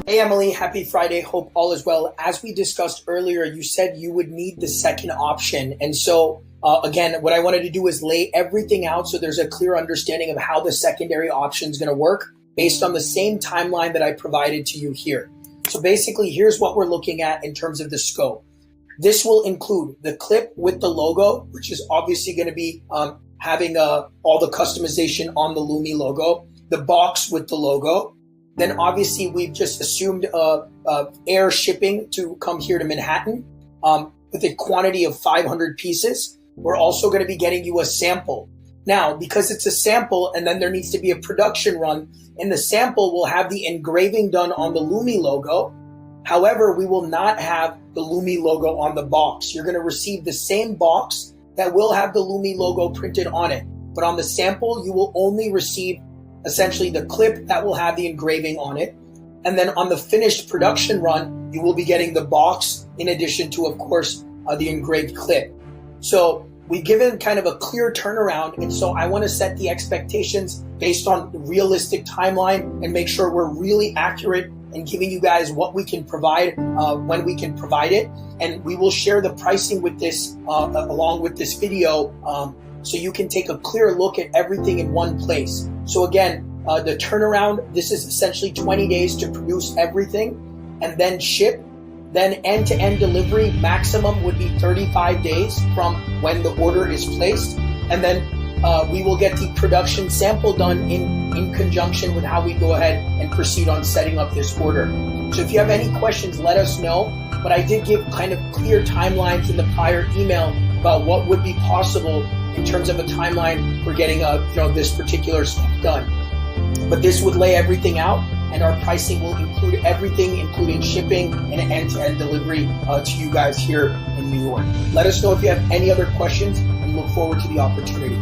Hey Emily, happy Friday. Hope all is well. As we discussed earlier, you said you would need the second option. And so again, what I wanted to do is lay everything out so there's a clear understanding of how the secondary option is going to work based on the same timeline that I provided to you here. So basically, here's what we're looking at in terms of the scope. This will include the clip with the logo, which is obviously going to be having all the customization on the Lumi logo, the box with the logo. Then obviously we've just assumed air shipping to come here to Manhattan with a quantity of 500 pieces. We're also going to be getting you a sample. Now, because it's a sample and then there needs to be a production run, in the sample we'll have the engraving done on the Lumi logo. However, we will not have the Lumi logo on the box. You're going to receive the same box that will have the Lumi logo printed on it. But on the sample, you will only receive essentially the clip that will have the engraving on it. And then on the finished production run, you will be getting the box in addition to, of course, the engraved clip. So we've given kind of a clear turnaround. And so I want to set the expectations based on the realistic timeline and make sure we're really accurate and giving you guys what we can provide when we can provide it. And we will share the pricing with this along with this video so you can take a clear look at everything in one place. So again, the turnaround, this is essentially 20 days to produce everything and then ship. Then end-to-end delivery maximum would be 35 days from when the order is placed. And then we will get the production sample done in conjunction with how we go ahead and proceed on setting up this order. So if you have any questions, let us know. But I did give kind of clear timelines in the prior email about what would be possible in terms of a timeline for getting this particular stuff done. But this would lay everything out, and our pricing will include everything, including shipping and end-to-end delivery to you guys here in New York. Let us know if you have any other questions and look forward to the opportunity.